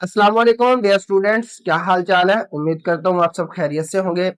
अस्सलाम वालेकुम dear students, क्या हाल चाल है। उम्मीद करता हूँ आप सब खैरियत से होंगे।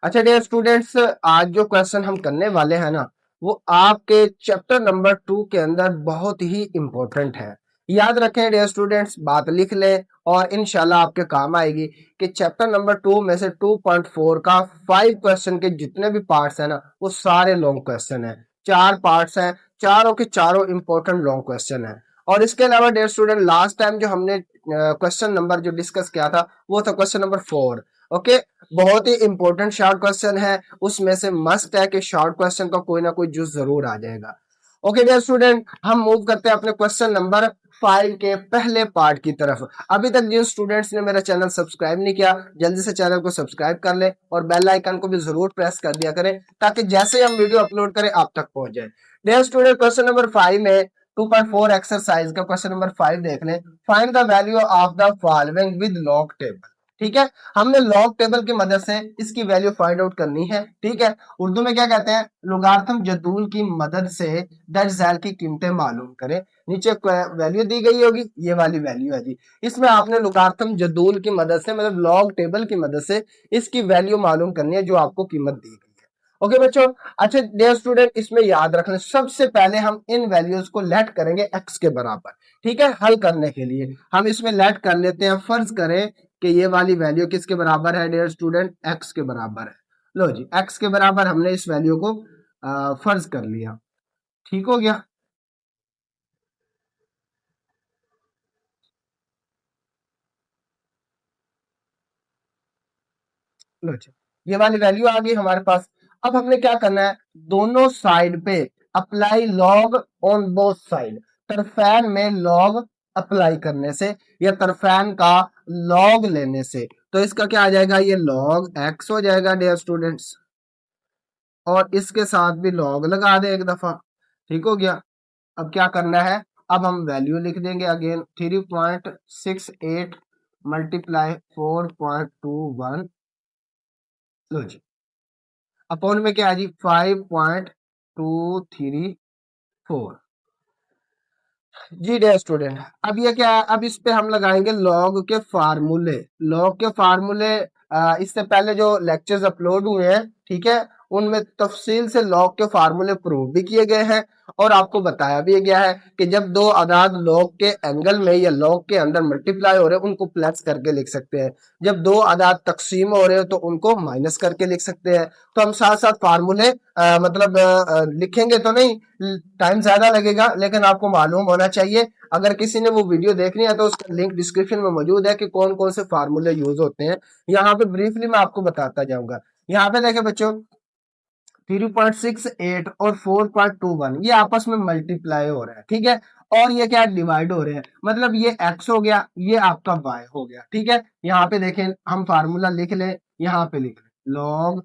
अच्छा डियर स्टूडेंट्स, आज जो क्वेश्चन हम करने वाले हैं ना, वो आपके चैप्टर नंबर 2 के अंदर बहुत ही इंपॉर्टेंट है। याद रखें डियर स्टूडेंट्स, बात लिख लें और इंशाल्लाह आपके काम आएगी कि चैप्टर नंबर 2 में से 2.4 का 5 क्वेश्चन के जितने भी पार्ट्स हैं ना, वो सारे लॉन्ग क्वेश्चन है। 4 पार्ट्स हैं, चारों के चारों इंपॉर्टेंट लॉन्ग क्वेश्चन है। और इसके अलावा डियर स्टूडेंट, लास्ट टाइम जो हमने क्वेश्चन नंबर जो डिस्कस किया था वो था क्वेश्चन नंबर 4। ओके, बहुत ही इंपॉर्टेंट शॉर्ट क्वेश्चन है, उसमें से मस्ट है कि शॉर्ट क्वेश्चन का कोई ना कोई जूस जरूर आ जाएगा। ओके डियर स्टूडेंट, हम मूव करते हैं अपने क्वेश्चन नंबर 5 के पहले पार्ट की तरफ। अभी तक जिन स्टूडेंट्स ने मेरा चैनल सब्सक्राइब नहीं किया, जल्दी से चैनल को सब्सक्राइब कर ले और बेल आइकन को भी जरूर प्रेस कर दिया करें ताकि जैसे हम वीडियो अपलोड करें आप तक पहुंच जाए। डियर स्टूडेंट, क्वेश्चन नंबर 5 में 2.4 एक्सरसाइज का क्वेश्चन नंबर 5 देख लें। Find the value of the following with log table. ठीक है, हमने लॉग टेबल की मदद से इसकी वैल्यू फाइंड आउट करनी है। ठीक है, उर्दू में क्या कहते हैं, लोगारिथम जदूल की मदद से दर्ज झैल की कीमतें मालूम करें। नीचे वैल्यू दी गई होगी, ये वाली वैल्यू है जी। इसमें आपने लोगारिथम जदूल की मदद से, मतलब लॉग टेबल की मदद से इसकी वैल्यू मालूम करनी है जो आपको कीमत दी गई है। ओके बच्चों, अच्छा डियर स्टूडेंट, इसमें याद रखना सबसे पहले हम इन वैल्यूज को लेट करेंगे एक्स के बराबर। ठीक है, हल करने के लिए हम इसमें लेट कर लेते हैं। फर्ज करें कि ये वाली वैल्यू किसके बराबर है डियर स्टूडेंट, एक्स के बराबर है। लो जी, एक्स के बराबर हमने इस वैल्यू को फर्ज कर लिया। ठीक हो गया। लो जी, ये वाली वैल्यू आ गई हमारे पास। अब हमने क्या करना है, दोनों साइड पे apply log on both side. तरफैन में लॉग अप्लाई करने से या तरफैन का लॉग लेने से तो इसका क्या आ जाएगा, ये लॉग एक्स हो जाएगा डियर स्टूडेंट्स। और इसके साथ भी लॉग लगा दे एक दफा। ठीक हो गया। अब क्या करना है, अब हम वैल्यू लिख देंगे अगेन 3.68 मल्टीप्लाई 4.21। लो जी, अपॉन में क्या है जी, 5.234। जी डियर स्टूडेंट, अब ये क्या है, अब इस पे हम लगाएंगे लॉग के फार्मूले। लॉग के फार्मूले इससे पहले जो लेक्चर्स अपलोड हुए हैं, ठीक है, उनमें तफसील से लॉग के फार्मूले प्रूव भी किए गए हैं और आपको बताया भी गया है कि जब दो अदाद लॉग के एंगल में या लॉग के अंदर मल्टीप्लाई हो रहे हैं उनको प्लस करके लिख सकते हैं। जब दो अदाद तकसीम हो रहे हो तो उनको माइनस करके लिख सकते हैं। तो हम साथ साथ फार्मूले मतलब लिखेंगे तो नहीं, टाइम ज्यादा लगेगा, लेकिन आपको मालूम होना चाहिए। अगर किसी ने वो वीडियो देखनी है तो उसका लिंक डिस्क्रिप्शन में मौजूद है कि कौन कौन से फार्मूले यूज होते हैं। यहाँ पे ब्रीफली मैं आपको बताता जाऊंगा। यहाँ पे देखें बच्चों, 3.68 और 4.21 ये आपस में मल्टीप्लाई हो रहा है। ठीक है, और ये क्या डिवाइड हो रहे हैं, मतलब ये x हो गया, ये आपका y हो गया। ठीक है, यहाँ पे देखें, हम फार्मूला लिख लें, यहाँ पे लिख लें लॉग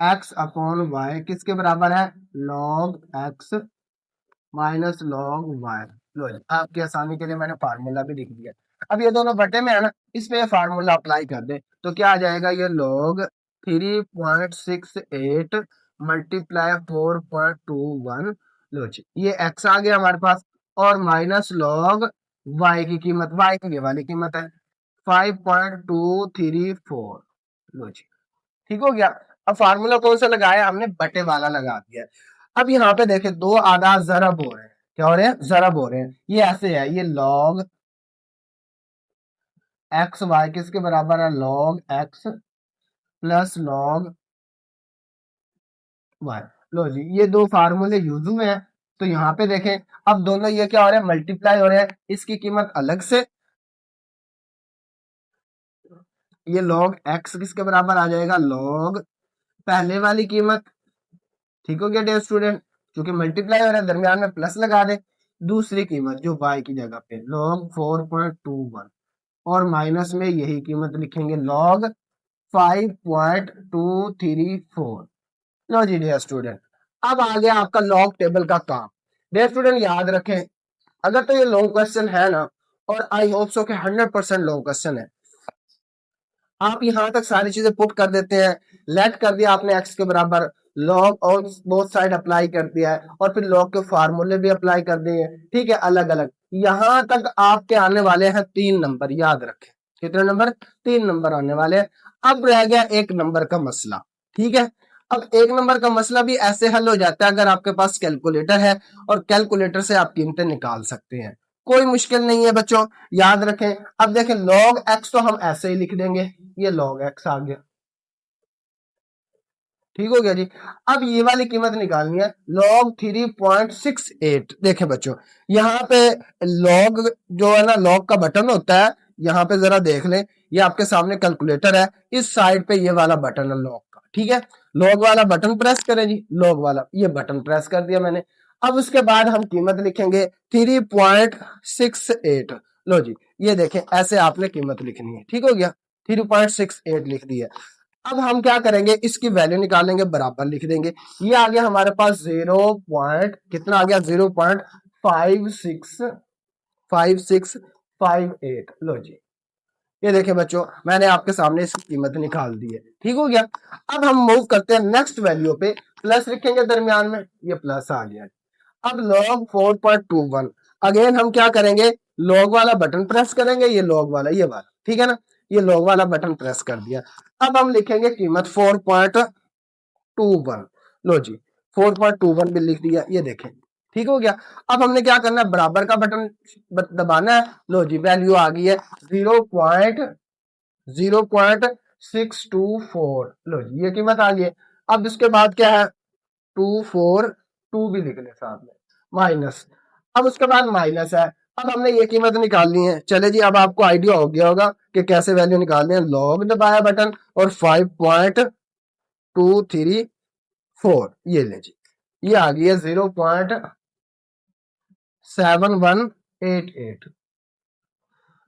x अपॉन y किसके बराबर है, log x minus log y. लो जी, आपकी आसानी के लिए मैंने फार्मूला भी लिख दिया। अब ये दोनों बटे में है ना, इसमें ये फार्मूला अप्लाई कर दे तो क्या आ जाएगा, ये लॉग 3.68 मल्टीप्लाई 4.21। लो जी, ये एक्स आ गया हमारे पास, और माइनस लॉग वाई की कीमत, वाई की ये वाली कीमत है 5.234। लो जी, ठीक हो गया। अब फार्मूला कौन सा लगाया, हमने बटे वाला लगा दिया। अब यहाँ पे देखें, दो आदाद जरब हो रहे हैं, क्या हो रहे हैं, जरब हो रहे हैं। ये ऐसे है, ये लॉग एक्स वाई किसके बराबर है, log x plus log y. लो जी, ये दो फार्मूले यूज हुए हैं। तो यहाँ पे देखें, अब दोनों ये क्या हो रहे हैं, मल्टीप्लाई हो रहे हैं। इसकी कीमत अलग से, ये लॉग एक्स किसके बराबर आ जाएगा, लॉग पहले वाली कीमत। ठीक हो गया डियर स्टूडेंट, क्योंकि मल्टीप्लाई हो रहा है दरमियान में प्लस लगा दे। दूसरी कीमत जो y की जगह पे log 4.21, और माइनस में यही कीमत लिखेंगे log 5.234। लो जी डियर स्टूडेंट, अब आ गया आपका लॉग टेबल का काम। डियर स्टूडेंट याद रखें, अगर तो ये लॉन्ग क्वेश्चन है ना, और आई होप सो कि 100% लॉन्ग क्वेश्चन है, आप यहां तक सारी चीजें पुट कर देते हैं। लेट कर दिया आपने एक्स के बराबर, लॉग और बोथ साइड अप्लाई कर दिया है और फिर लॉग के फार्मूले भी अप्लाई कर दिए हैं, ठीक है, अलग अलग। यहां तक आपके आने वाले हैं 3 नंबर, याद रखें कितने नंबर, 3 नंबर आने वाले हैं। अब रह गया 1 नंबर का मसला, ठीक है। अब 1 नंबर का मसला भी ऐसे हल हो जाता है अगर आपके पास कैलकुलेटर है और कैलकुलेटर से आप कीमतें निकाल सकते हैं, कोई मुश्किल नहीं है बच्चों, याद रखें। अब देखें लॉग एक्स तो हम ऐसे ही लिख देंगे, ये लॉग एक्स आ गया, ठीक हो गया जी। अब ये वाली कीमत निकालनी है log 3.68। देखें बच्चों यहाँ पे log जो है ना, log का बटन होता है, यहाँ पे जरा देख लें, ये आपके सामने कैलकुलेटर है, इस साइड पे ये वाला बटन है log का, ठीक है। log वाला बटन प्रेस करें जी, log वाला ये बटन प्रेस कर दिया मैंने। अब उसके बाद हम कीमत लिखेंगे 3.68। लो जी, ये देखें ऐसे आपने कीमत लिखनी है, ठीक हो गया, 3.68 लिख दी है। अब हम क्या करेंगे, इसकी वैल्यू निकालेंगे, बराबर लिख देंगे। ये आ गया हमारे पास 0. कितना आ गया, 0.5658। लो जी, ये देखिए बच्चों मैंने आपके सामने इसकी कीमत निकाल दी है, ठीक हो गया। अब हम मूव करते हैं नेक्स्ट वैल्यू पे, प्लस लिखेंगे दरमियान में, ये प्लस आ गया। अब log 4.21, अगेन हम क्या करेंगे, log वाला बटन प्रेस करेंगे, ये log वाला, ये वाला, ठीक है ना, ये log वाला बटन प्रेस कर दिया। अब हम लिखेंगे कीमत 4.21। लो जी 4.21 भी लिख दिया, ये देखें, ठीक हो गया। अब हमने क्या करना है, बराबर का बटन दबाना है। लो जी वैल्यू आ गई है 0.0624। लो जी ये कीमत आ गई है। अब इसके बाद क्या है, 242 भी लिख ले साथ में, माइनस। अब उसके बाद माइनस है। अब हमने ये कीमत निकालनी है, चले जी अब आपको आइडिया हो गया होगा कि कैसे वैल्यू निकालनी है। लॉग दबाया बटन और 5.234, ये ले जी, ये आ गई है 0.7188।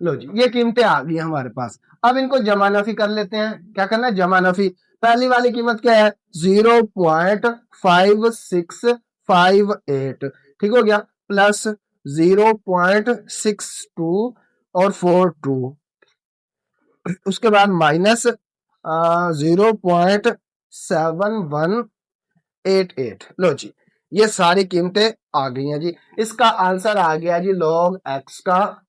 लो जी ये कीमतें आ गई हमारे पास। अब इनको जमा नफी कर लेते हैं, क्या करना है, जमा नफी। पहली वाली कीमत क्या है, 0.5658, ठीक हो गया, प्लस 0.62 और 42, उसके बाद माइनस 0.7188। लो जी ये सारी कीमतें आ गई हैं जी। इसका आंसर आ गया जी लॉग एक्स का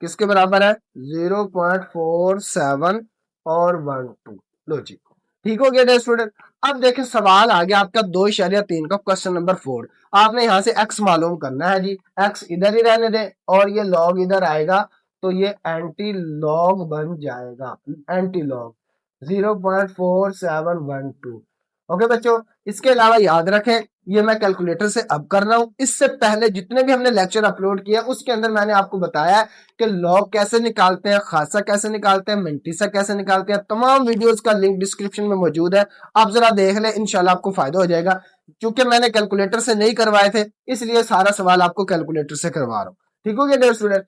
किसके बराबर है, 0.47 और 12। लो जी ठीक हो गया स्टूडेंट। अब देखें सवाल आ गया आपका 2.3 का, क्वेश्चन नंबर 4। आपने यहां से x मालूम करना है जी, x इधर ही रहने दे और ये लॉग इधर आएगा तो ये एंटी लॉग बन जाएगा, एंटी लॉग 0.4712। ओके बच्चों, इसके अलावा याद रखें ये मैं कैलकुलेटर से अब कर रहा हूं, इससे पहले जितने भी हमने लेक्चर अपलोड किया उसके अंदर मैंने आपको बताया कि लॉग कैसे निकालते हैं, खासा कैसे निकालते हैं, मिंटीसा कैसे निकालते हैं। तमाम वीडियोस का लिंक डिस्क्रिप्शन में मौजूद है, आप जरा देख लें, इंशाल्लाह आपको फायदा हो जाएगा। क्योंकि मैंने कैलकुलेटर से नहीं करवाए थे इसलिए सारा सवाल आपको कैलकुलेटर से करवा रहा हूँ, ठीक हो गया डियर स्टूडेंट।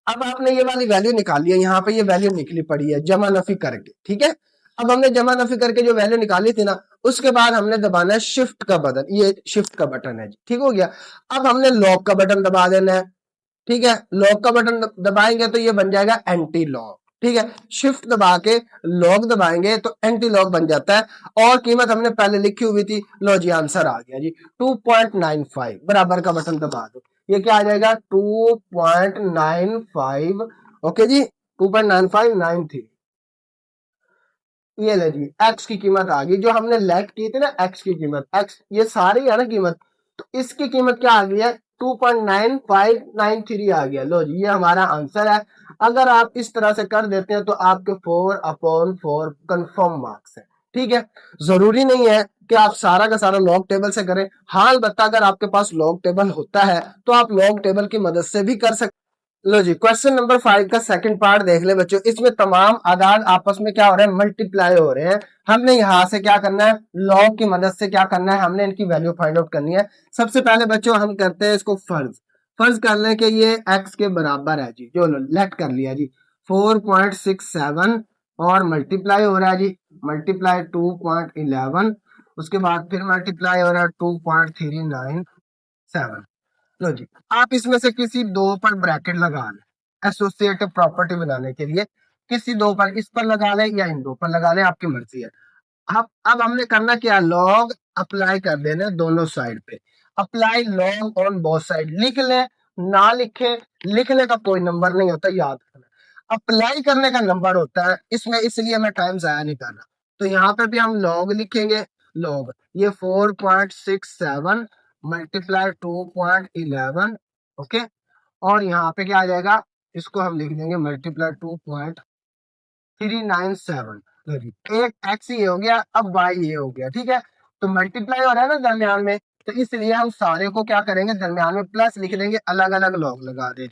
अब आपने ये वाली वैल्यू निकाली है, यहाँ पे ये वैल्यू निकली पड़ी है जमा नफी करके, ठीक है। अब हमने जमा नफी करके जो वैल्यू निकाली थी ना, उसके बाद हमने दबाना है शिफ्ट का बटन, ये शिफ्ट का बटन है जी, ठीक हो गया। अब हमने लॉक का बटन दबा देना है, ठीक है, लॉक का बटन दबाएंगे तो ये बन जाएगा एंटी लॉक, ठीक है। शिफ्ट दबा के लॉक दबाएंगे तो एंटी लॉक बन जाता है और कीमत हमने पहले लिखी हुई थी। लो जी आंसर आ गया जी 2.95, बराबर का बटन दबा दो, ये क्या आ जाएगा 2.95। ओके जी 2.9593, ये ले जी एक्स की कीमत आ गई, जो हमने लेट की थी ना एक्स की कीमत, एक्स ये सारी है ना कीमत, तो इसकी कीमत क्या आ गई है 2.9593 आ गया। लो जी ये हमारा आंसर है। अगर आप इस तरह से कर देते हैं तो आपके 4/4 कंफर्म मार्क्स है, ठीक है। जरूरी नहीं है कि आप सारा का सारा लॉग टेबल से करें, हाँ अलबत्ता अगर आपके पास लॉग टेबल होता है तो आप लॉग टेबल की मदद से भी कर सकते। लो जी क्वेश्चन नंबर 5 का सेकंड पार्ट देख ले बच्चों, इसमें तमाम आदाद आपस में क्या हो रहे हैं, मल्टीप्लाई हो रहे हैं। हमने यहां से क्या करना है, लॉग की मदद से क्या करना है, हमने इनकी वैल्यू फाइंड आउट करनी है। सबसे पहले बच्चों हम करते हैं इसको फर्ज, फर्ज कर लें कि ये x के बराबर है जी, जो लेट कर लिया जी 4.67 और मल्टीप्लाई हो रहा है जी, मल्टीप्लाई 2.11, उसके बाद फिर मल्टीप्लाई हो रहा है 2.397। लो जी आप इसमें से किसी दो पर ब्रैकेट लगा लें एसोसिएटिव प्रॉपर्टी बनाने के लिए, किसी दो पर, इस पर लगा लें या इन दो पर लगा लें, आपकी मर्जी है। अब हमने करना क्या, लॉग अप्लाई कर देना दोनों साइड पे। Apply log on both side, लिख ले ना लिखे, लिखने का कोई नंबर नहीं होता, याद रखना। अप्लाई करने का नंबर होता है इसमें, इसलिए मैं टाइम जाया नहीं कर रहा। तो यहाँ पे भी हम लॉग लिखेंगे। लॉग ये 4.67 मल्टीप्लाई 2.11, ओके। और यहाँ पे क्या आ जाएगा, इसको हम लिख देंगे मल्टीप्लाई 2.397। एक एक्स ये हो गया, अब वाई ये हो गया, ठीक है। तो मल्टीप्लाई हो रहा है ना दरमियान में, तो इसलिए हम सारे को क्या करेंगे, दरमियान में प्लस लिख देंगे, अलग अलग लॉग लगा दे।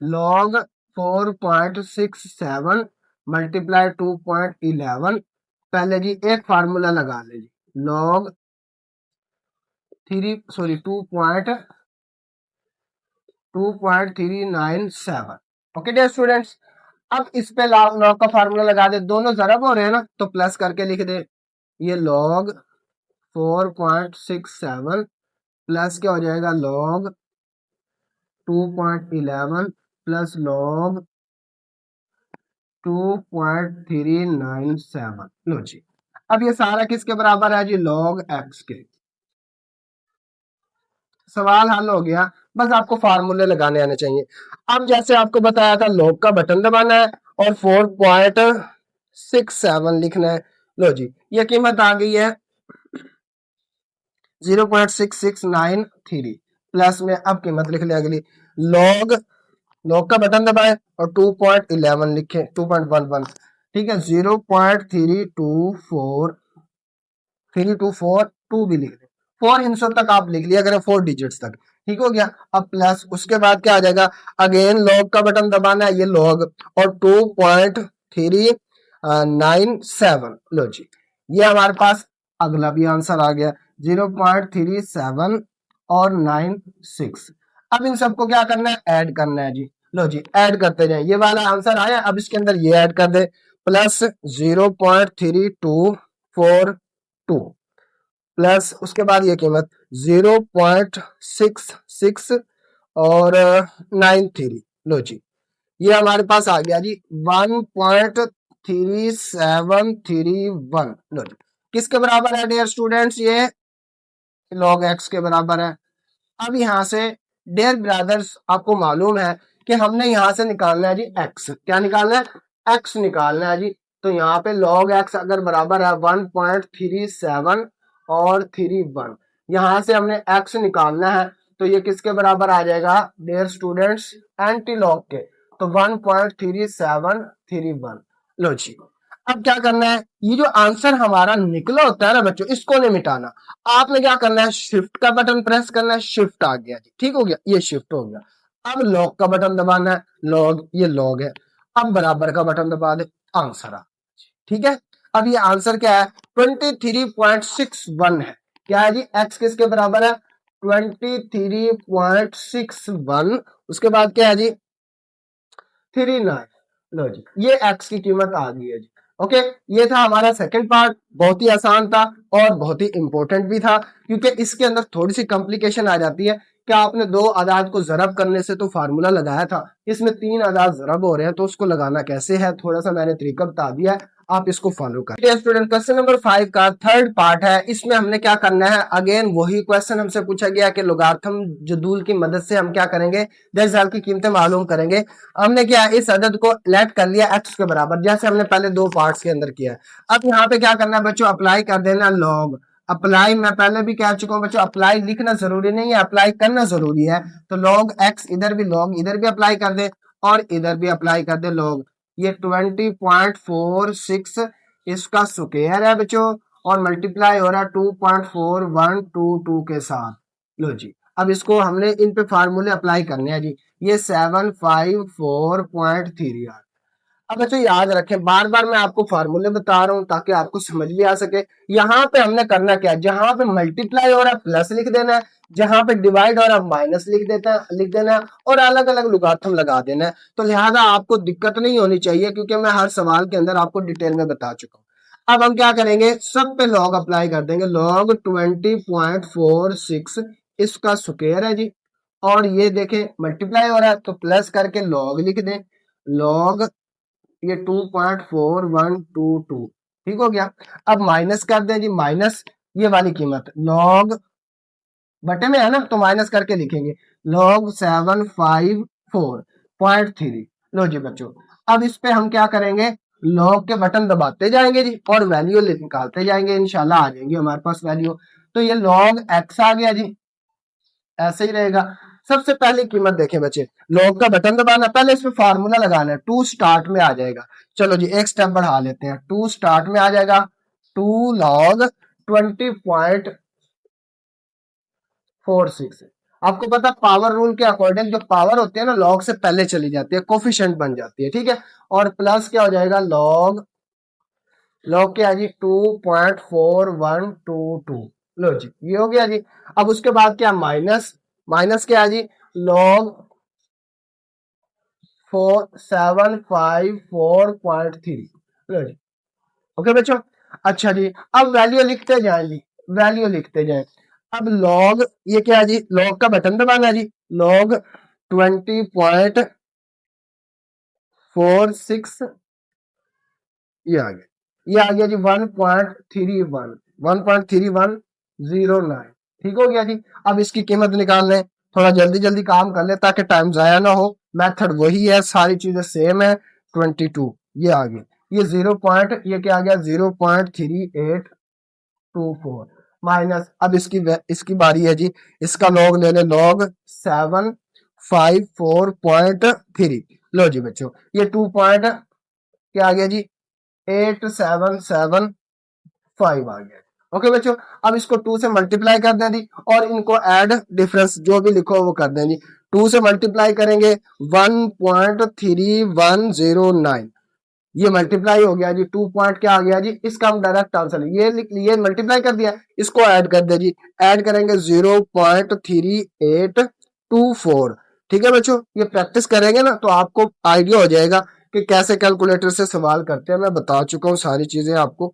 लॉग 4.67 मल्टीप्लाई 2.11, पहले जी एक फार्मूला लगा ले जी, लॉग 2.397। ओके डियर स्टूडेंट्स, अब इस पे लॉग का फार्मूला लगा दे, दोनों जरब हो रहे हैं ना, तो प्लस करके लिख दे। ये लॉग 4.67 प्लस क्या हो जाएगा, लॉग 2.11 प्लस लॉग 2.397। लो जी, अब ये सारा किसके बराबर है जी, लॉग एक्स के। सवाल हल हो गया, बस आपको फार्मूले लगाने आने चाहिए। अब जैसे आपको बताया था, लॉग का बटन दबाना है और 4.67 लिखना है। लो जी, ये कीमत आ गई है 0.6693 प्लस में। अब कीमत लिख ले अगली, लॉग लॉग का बटन दबाए और 2.11 लिखे, 2.11, ठीक है। 0.324 324 2 भी लिख ले, 4 हिस्सों तक आप लिख लिया करें, 4 डिजिट्स तक, ठीक हो गया। अब प्लस उसके बाद क्या आ जाएगा, अगेन लॉग का बटन दबाना है, ये लॉग और 2.397। लो जी, ये हमारे पास अगला भी आंसर आ गया 0.37 और 96। अब इन सबको क्या करना है, ऐड करना है जी। लो जी, ऐड करते जाए, ये वाला आंसर आया, अब इसके अंदर ये ऐड कर दे, प्लस 0.3242 प्लस उसके बाद ये कीमत 0.66 और 93। लो जी, ये हमारे पास आ गया जी 1.3731। लो जी, किसके बराबर है डियर स्टूडेंट्स, ये लॉग एक्स के बराबर है। अब यहाँ से डियर ब्रदर्स, आपको मालूम है कि हमने यहाँ से निकालना है जी एक्स। क्या निकालना है, एक्स निकालना है जी। तो यहाँ पे लॉग एक्स अगर बराबर है 1.37 और 31, यहाँ से हमने एक्स निकालना है, तो ये किसके बराबर आ जाएगा डियर स्टूडेंट्स, एंटी लॉग के। तो 1.3731। लो जी, अब क्या करना है, ये जो आंसर हमारा निकला होता है ना बच्चों, इसको नहीं मिटाना। आपने क्या करना है, शिफ्ट का बटन प्रेस करना है, शिफ्ट आ गया जी, ठीक हो गया, ये शिफ्ट हो गया। अब लॉग का बटन दबाना है, लॉग, ये लॉग है। अब बराबर का बटन दबा दे, आंसर आ, ठीक है। अब ये आंसर क्या है, 23.61 है। क्या है जी, एक्स किसके बराबर है, 23.61। उसके बाद क्या है जी, 39। लो जी, ये एक्स की कीमत आ गई है जी। ओके, ये था हमारा सेकंड पार्ट, बहुत ही आसान था और बहुत ही इंपॉर्टेंट भी था, क्योंकि इसके अंदर थोड़ी सी कॉम्प्लिकेशन आ जाती है। क्या आपने दो आदाद को जरब करने से तो फार्मूला लगाया था, इसमें तीन आदाद जरब हो रहे हैं, तो उसको लगाना कैसे है, थोड़ा सा मैंने तरीका बता दिया है, आप इसको फॉलो करें। स्टूडेंट, क्वेश्चन नंबर 5 का थर्ड पार्ट है, इसमें हमने क्या करना है, अगेन वही क्वेश्चन हमसे पूछा गया कि लोगारिथम जदूल की मदद से हम क्या करेंगे, दशमलव की कीमतें मालूम करेंगे। हमने क्या, इस अदद को लेट कर लिया एक्स के बराबर, जैसे हमने पहले दो पार्ट्स के अंदर किया है। अब यहाँ पे क्या करना है बच्चों, अप्लाई कर देना लॉग। अप्लाई मैं पहले भी कह चुका हूँ बच्चों, अप्लाई लिखना जरूरी नहीं है, अप्लाई करना जरूरी है। तो लॉग एक्स, इधर भी लॉग, इधर भी अप्लाई कर दे और इधर भी अप्लाई कर दे लॉग। ये 20.46 इसका स्क्वायर है बच्चों, और मल्टीप्लाई हो रहा है 2.4122 के साथ। लो जी, अब इसको हमने इन पे फार्मूले अप्लाई करने हैं जी। ये 754.3 यार। अब बच्चों याद रखें, बार बार मैं आपको फार्मूले बता रहा हूं ताकि आपको समझ भी आ सके। यहाँ पे हमने करना क्या है, जहां पे मल्टीप्लाई हो रहा है प्लस लिख देना है, जहां पे डिवाइड हो रहा है माइनस लिख देना है, और अलग अलग लुगाथम लगा देना है। तो लिहाजा आपको दिक्कत नहीं होनी चाहिए, क्योंकि मैं हर सवाल के अंदर आपको डिटेल में बता चुका हूँ। अब हम क्या करेंगे, सब पे लॉग अप्लाई कर देंगे। लॉग 20.46 इसका स्क्वायर है जी, और ये देखें मल्टीप्लाई हो रहा है तो प्लस करके लॉग लिख दें। लॉग ये 2.4122 ठीक हो गया। अब माइनस कर दें जी, माइनस ये वाली कीमत लॉग बटे में है ना, तो माइनस करके लिखेंगे log 754.3। लो जी बच्चों, अब इस पे हम क्या करेंगे, log के बटन दबाते जाएंगे जी और वैल्यू निकालते जाएंगे, इंशाल्लाह आ जाएंगे हमारे पास वैल्यू। तो ये log x आ गया जी, ऐसे ही रहेगा। सबसे पहली कीमत देखें बच्चे, log का बटन दबाना, पहले इसमें फार्मूला लगाना है, टू स्टार्ट में आ जाएगा। चलो जी एक स्टेप बढ़ा लेते हैं, टू स्टार्ट में आ जाएगा, 2 log 20.46। आपको पता पावर रूल के अकॉर्डिंग जो पावर होती है ना लॉग से पहले चली जाती है, कोफिशिएंट बन जाती है, ठीक है। और प्लस क्या हो जाएगा, लॉग लॉग क्या है जी 2.4122। लो जी ये हो गया जी। अब उसके बाद क्या, माइनस, माइनस क्या है जी, लॉग 4754.3। लो जी ओके बच्चों। अच्छा जी, अब वैल्यू लिखते जाएं जी, वैल्यू लिखते जाएं। अब लॉग ये क्या है जी, लॉग का बटन दबाना है जी, लॉग 20.46 ये आ गया, ये आ गया जी 1.3109। ठीक हो गया जी। अब इसकी कीमत निकाल लें, थोड़ा जल्दी जल्दी काम कर ले ताकि टाइम जाया ना हो। मेथड वही है, सारी चीजें सेम है। 22 ये आ गई, ये ये क्या आ गया 0.3824 माइनस। अब इसकी बारी है जी, इसका लॉग ले ले, लॉग 754.3। लो जी बच्चों, ये 2 पॉइंट क्या आ गया जी 8775 आ गया। ओके बच्चों, अब इसको 2 से मल्टीप्लाई कर दें जी, और इनको ऐड डिफरेंस जो भी लिखो वो कर दें जी। 2 से मल्टीप्लाई करेंगे 1.3109, ये मल्टीप्लाई हो गया जी, 2 पॉइंट क्या आ गया जी, इसका हम डायरेक्ट आंसर ये लिख लिए, मल्टीप्लाई कर दिया, इसको ऐड कर दे जी, ऐड करेंगे 0.3824। ठीक है बच्चों, ये प्रैक्टिस करेंगे ना तो आपको आइडिया हो जाएगा कि कैसे कैलकुलेटर से सवाल करते हैं। मैं बता चुका हूँ सारी चीजें आपको।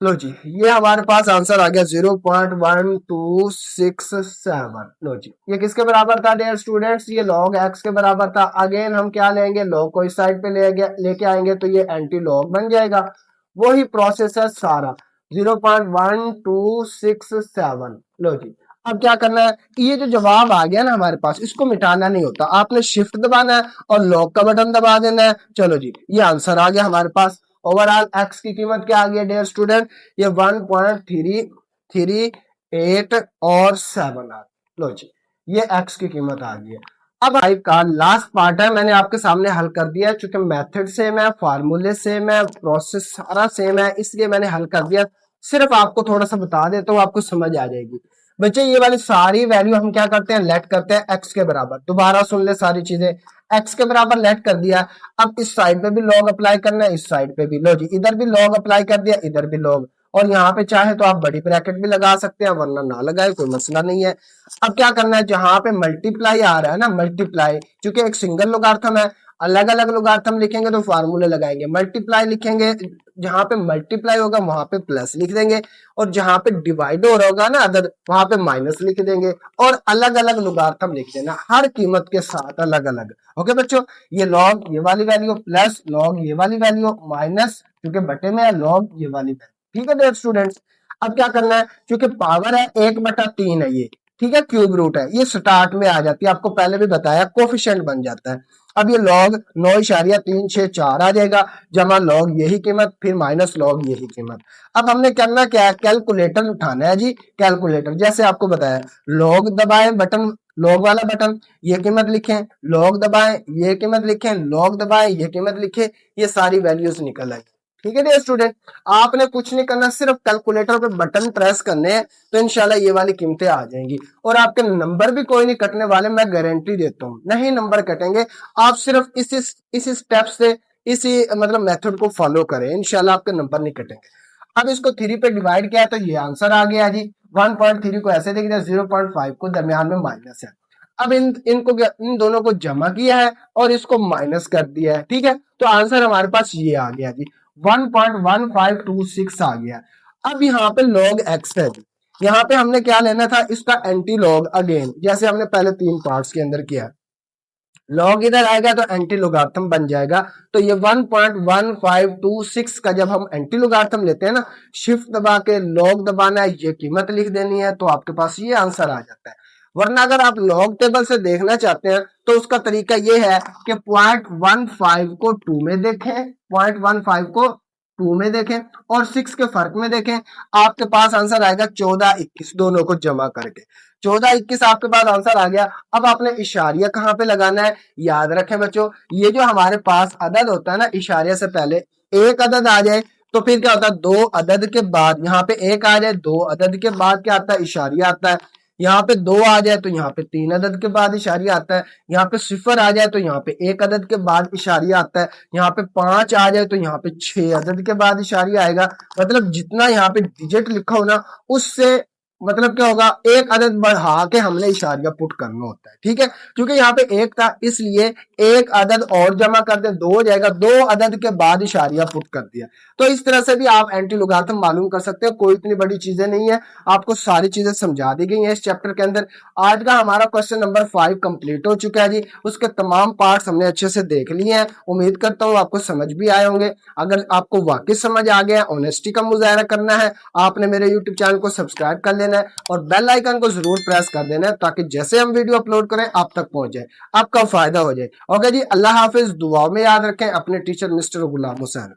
लो जी, ये हमारे पास आंसर आ गया 0.1267। लो जी, ये किसके बराबर था डियर स्टूडेंट्स, ये log x के बराबर था। अगेन हम क्या लेंगे, log को इस साइड पे लेके आएंगे तो ये एंटी log बन जाएगा। वही प्रोसेस है सारा, 0.1267। लो जी, अब क्या करना है, ये जो जवाब आ गया ना हमारे पास, इसको मिटाना नहीं होता, आपने शिफ्ट दबाना है और लॉग का बटन दबा देना है। चलो जी, ये आंसर आ गया हमारे पास। ओवरऑल एक्स की कीमत क्या आ गई डियर स्टूडेंट, ये 1.338 और 7 आ। लो जी, ये एक्स की कीमत आ गई है। अब फाइव का लास्ट पार्ट है, मैंने आपके सामने हल कर दिया है, चूंकि मेथड सेम है, फार्मूले सेम है, प्रोसेस सारा सेम है, इसलिए मैंने हल कर दिया। सिर्फ आपको थोड़ा सा बता देता हूँ, आपको समझ आ जाएगी। बच्चे ये वाली सारी वैल्यू हम क्या करते हैं, लेट करते हैं एक्स के बराबर। दोबारा सुन ले सारी चीजें, एक्स के बराबर लेट कर दिया। अब इस साइड पे भी लॉग अप्लाई करना है, इस साइड पे भी। लो जी, इधर भी लॉग अप्लाई कर दिया, इधर भी लॉग, और यहाँ पे चाहे तो आप बड़ी ब्रैकेट भी लगा सकते हैं, वरना ना लगाए, कोई मसला नहीं है। अब क्या करना है, जहां पे मल्टीप्लाई आ रहा है ना, मल्टीप्लाई, क्योंकि एक सिंगल लोगार्थम है, अलग अलग लोगार्थम लिखेंगे तो फार्मूले लगाएंगे। मल्टीप्लाई लिखेंगे, जहां पे मल्टीप्लाई होगा वहां पे प्लस लिख देंगे, और जहां पे डिवाइड हो रहा होगा ना अदर, वहां पे माइनस लिख देंगे, और अलग अलग लोगार्थम लिख देना, हर कीमत के साथ अलग अलग। ओके बच्चों, ये लॉग ये वाली वैल्यू प्लस लॉग ये वाली वैल्यू माइनस, क्योंकि बटे में है, लॉग ये वाली वैल्यू। ठीक है डियर स्टूडेंट्स, अब क्या करना है, क्योंकि पावर है 1/3 है ये, ठीक है, क्यूब रूट है, ये स्टार्ट में आ जाती है, आपको पहले भी बताया, कोफिशिएंट बन जाता है। अब ये लॉग 9.364 आ जाएगा, जमा लॉग यही कीमत, फिर माइनस लॉग यही कीमत। अब हमने करना क्या है, कैलकुलेटर उठाना है जी, कैलकुलेटर जैसे आपको बताया, लॉग दबाएं बटन, लॉग वाला बटन, ये कीमत लिखें, लॉग दबाएं ये कीमत लिखें, लॉग दबाएं ये कीमत लिखें, ये सारी वैल्यूज निकल आएगी। ठीक है डियर स्टूडेंट, आपने कुछ नहीं करना, सिर्फ कैलकुलेटर पे बटन प्रेस करने हैं, तो इंशाल्लाह ये वाली कीमतें आ जाएंगी, और आपके नंबर भी कोई नहीं कटने वाले, मैं गारंटी देता हूँ, नहीं नंबर कटेंगे। आप सिर्फ इसी स्टेप से, इसी मतलब मेथड को फॉलो करें, इंशाल्लाह आपके नंबर नहीं कटेंगे। अब इसको 3 पे डिवाइड किया तो ये आंसर आ गया जी। 1.3 को ऐसे देख दिया, 0.5 को दरमियान में माइनस है। अब इन दोनों को जमा किया है और इसको माइनस कर दिया है, ठीक है, तो आंसर हमारे पास ये आ गया जी, 1.1526 आ गया। अब यहाँ पे log x है, यहाँ पे हमने क्या लेना था, इसका एंटी लॉग, अगेन जैसे हमने पहले 3 पार्ट्स के अंदर किया। लॉग इधर आएगा तो एंटी लोगार्थम बन जाएगा। तो ये 1.1526 का जब हम एंटी लोगार्थम लेते हैं ना, शिफ्ट दबा के लॉग दबाना है, ये कीमत लिख देनी है, तो आपके पास ये आंसर आ जाता है। वरना अगर आप लॉग टेबल से देखना चाहते हैं तो उसका तरीका ये है कि 0.15 को 2 में देखें, 0.15 को 2 में देखें और 6 के फर्क में देखें, आपके पास आंसर आएगा 14-21, दोनों को जमा करके 14-21 आपके पास आंसर आ गया। अब आपने इशारिया कहाँ पे लगाना है, याद रखें बच्चों, ये जो हमारे पास अदद होता है ना, इशारिया से पहले एक अदद आ जाए तो फिर क्या होता है, दो अदद के बाद यहाँ पे एक आ जाए, दो अदद के बाद क्या आता है, इशारिया आता है। यहाँ पे दो आ जाए तो यहाँ पे तीन अदद के बाद इशारिया आता है। यहाँ पे सिफर आ जाए तो यहाँ पे एक अदद के बाद इशारिया आता है। यहाँ पे 5 आ जाए तो यहाँ पे 6 अदद के बाद इशारिया आएगा। मतलब जितना यहाँ पे डिजिट लिखा हो ना, उससे मतलब क्या होगा, एक अदद बढ़ा के हमने इशारिया पुट करना होता है, ठीक है। क्योंकि यहाँ पे एक था इसलिए एक अदद और जमा कर दे, दो हो जाएगा, दो अदद के बाद इशारिया पुट कर दिया। तो इस तरह से भी आप एंटी लोगारिथम मालूम कर सकते हो, कोई इतनी बड़ी चीजें नहीं है, आपको सारी चीजें समझा दी गई हैं इस चैप्टर के अंदर। आज का हमारा क्वेश्चन नंबर 5 कंप्लीट हो चुका है जी, उसके तमाम पार्ट्स हमने अच्छे से देख लिए हैं। उम्मीद करता हूँ आपको समझ भी आए होंगे। अगर आपको वाकई समझ आ गया, ऑनेस्टी का मुजाहरा करना है, आपने मेरे यूट्यूब चैनल को सब्सक्राइब कर लेना है और बेल आइकन को जरूर प्रेस कर देना है, ताकि जैसे हम वीडियो अपलोड करें आप तक पहुंच जाए, आपका फायदा हो जाए। ओके जी, अल्लाह हाफिज, दुआओं में याद रखें अपने टीचर मिस्टर गुलाम हुसैन।